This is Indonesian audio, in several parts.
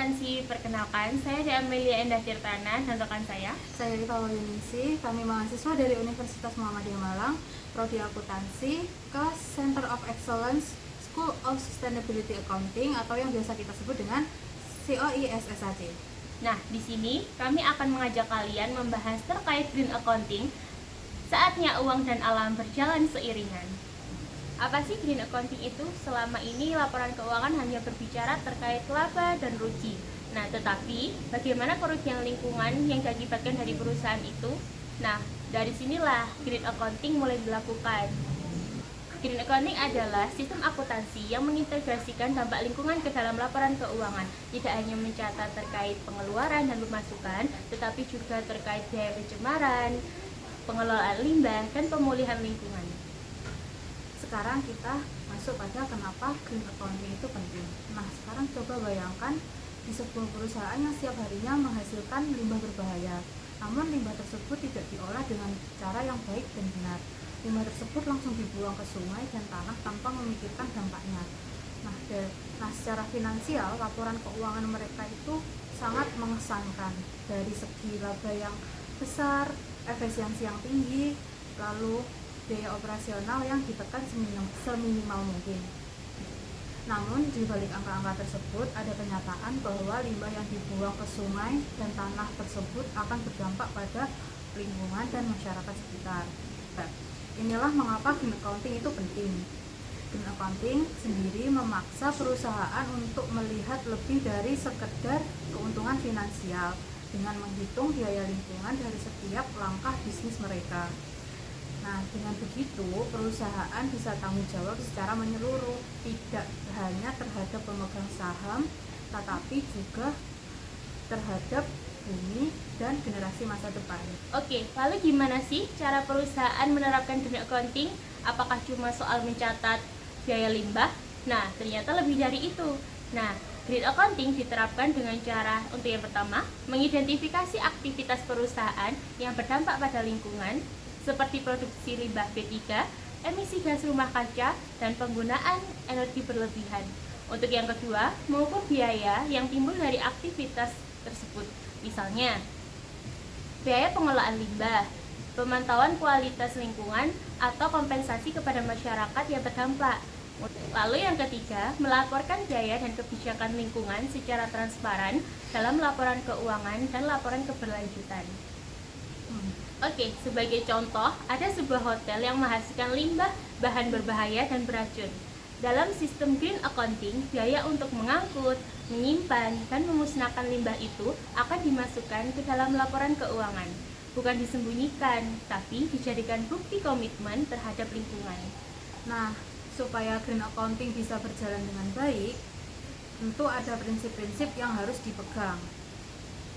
Akuntansi, perkenalkan, saya Amelia Endah Tirtana dan rekan saya. Saya Rifa Wahyuningsi, kami mahasiswa dari Universitas Muhammadiyah Malang, Prodi Akuntansi, kelas Center of Excellence, School of Sustainability Accounting atau yang biasa kita sebut dengan COISSAC. Nah, di sini kami akan mengajak kalian membahas terkait green accounting, saatnya uang dan alam berjalan seiringan. Apa sih green accounting itu? Selama ini laporan keuangan hanya berbicara terkait laba dan rugi. Nah, tetapi bagaimana kerugian lingkungan yang diakibatkan dari perusahaan itu? Nah, dari sinilah green accounting mulai dilakukan. Green accounting adalah sistem akuntansi yang mengintegrasikan dampak lingkungan ke dalam laporan keuangan. Tidak hanya mencatat terkait pengeluaran dan pemasukan, tetapi juga terkait biaya pencemaran, pengelolaan limbah, dan pemulihan lingkungan. Sekarang kita masuk pada kenapa green accounting itu penting. Nah, sekarang coba bayangkan di sebuah perusahaan yang setiap harinya menghasilkan limbah berbahaya. Namun limbah tersebut tidak diolah dengan cara yang baik dan benar. Limbah tersebut langsung dibuang ke sungai dan tanah tanpa memikirkan dampaknya. Nah, secara finansial laporan keuangan mereka itu sangat mengesankan dari segi laba yang besar, efisiensi yang tinggi, lalu biaya operasional yang ditekan seminimal mungkin. Namun di balik angka-angka tersebut ada kenyataan bahwa limbah yang dibuang ke sungai dan tanah tersebut akan berdampak pada lingkungan dan masyarakat sekitar. Nah, inilah mengapa green accounting itu penting. Green accounting sendiri memaksa perusahaan untuk melihat lebih dari sekedar keuntungan finansial dengan menghitung biaya lingkungan dari setiap langkah bisnis mereka. Nah, dengan begitu perusahaan bisa tanggung jawab secara menyeluruh, tidak hanya terhadap pemegang saham, tetapi juga terhadap bumi dan generasi masa depan. Oke, lalu gimana sih cara perusahaan menerapkan green accounting? Apakah cuma soal mencatat biaya limbah? Nah, ternyata lebih dari itu. Nah, green accounting diterapkan dengan cara, untuk yang pertama, mengidentifikasi aktivitas perusahaan yang berdampak pada lingkungan, seperti produksi limbah B3, emisi gas rumah kaca, dan penggunaan energi berlebihan. Untuk yang kedua, mengukur biaya yang timbul dari aktivitas tersebut. Misalnya, biaya pengelolaan limbah, pemantauan kualitas lingkungan, atau kompensasi kepada masyarakat yang terdampak. Lalu yang ketiga, melaporkan biaya dan kebijakan lingkungan secara transparan dalam laporan keuangan dan laporan keberlanjutan. Oke, sebagai contoh, ada sebuah hotel yang menghasilkan limbah, bahan berbahaya, dan beracun. Dalam sistem green accounting, biaya untuk mengangkut, menyimpan, dan memusnahkan limbah itu akan dimasukkan ke dalam laporan keuangan. Bukan disembunyikan, tapi dijadikan bukti komitmen terhadap lingkungan. Nah, supaya green accounting bisa berjalan dengan baik, tentu ada prinsip-prinsip yang harus dipegang.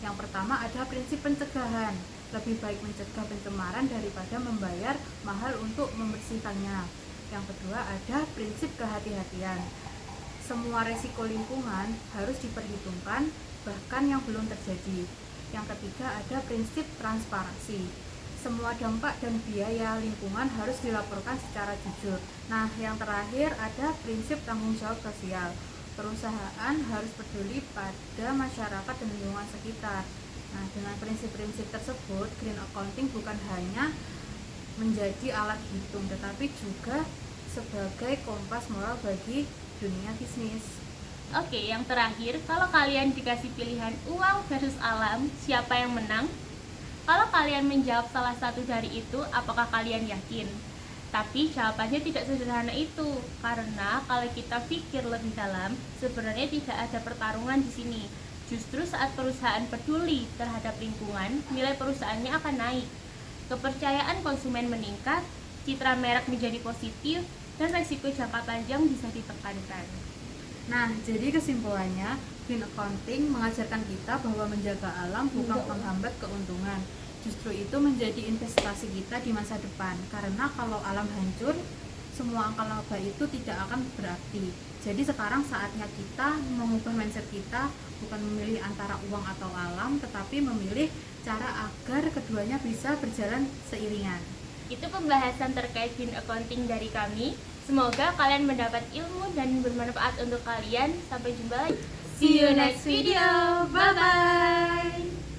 Yang pertama ada prinsip pencegahan. Lebih baik mencegah pencemaran daripada membayar mahal untuk membersihkannya. Yang kedua ada prinsip kehati-hatian. Semua resiko lingkungan harus diperhitungkan, bahkan yang belum terjadi. Yang ketiga ada prinsip transparansi. Semua dampak dan biaya lingkungan harus dilaporkan secara jujur. Nah, yang terakhir ada prinsip tanggung jawab sosial. Perusahaan harus peduli pada masyarakat dan lingkungan sekitar. Nah, dengan prinsip-prinsip tersebut, green accounting bukan hanya menjadi alat hitung, tetapi juga sebagai kompas moral bagi dunia bisnis. Oke, yang terakhir, kalau kalian dikasih pilihan uang versus alam, siapa yang menang? Kalau kalian menjawab salah satu dari itu, apakah kalian yakin? Tapi jawabannya tidak sederhana itu, karena kalau kita pikir lebih dalam, sebenarnya tidak ada pertarungan di sini. Justru saat perusahaan peduli terhadap lingkungan, nilai perusahaannya akan naik. Kepercayaan konsumen meningkat, citra merek menjadi positif, dan resiko jangka panjang bisa ditekankan. Nah, jadi kesimpulannya, green accounting mengajarkan kita bahwa menjaga alam bukan penghambat keuntungan. Justru itu menjadi investasi kita di masa depan. Karena kalau alam hancur, semua angka laba itu tidak akan berarti. Jadi sekarang saatnya kita mengubah mindset kita, bukan memilih antara uang atau alam, tetapi memilih cara agar keduanya bisa berjalan seiringan. Itu pembahasan terkait green accounting dari kami. Semoga kalian mendapat ilmu dan bermanfaat untuk kalian. Sampai jumpa lagi. See you next video. Bye bye.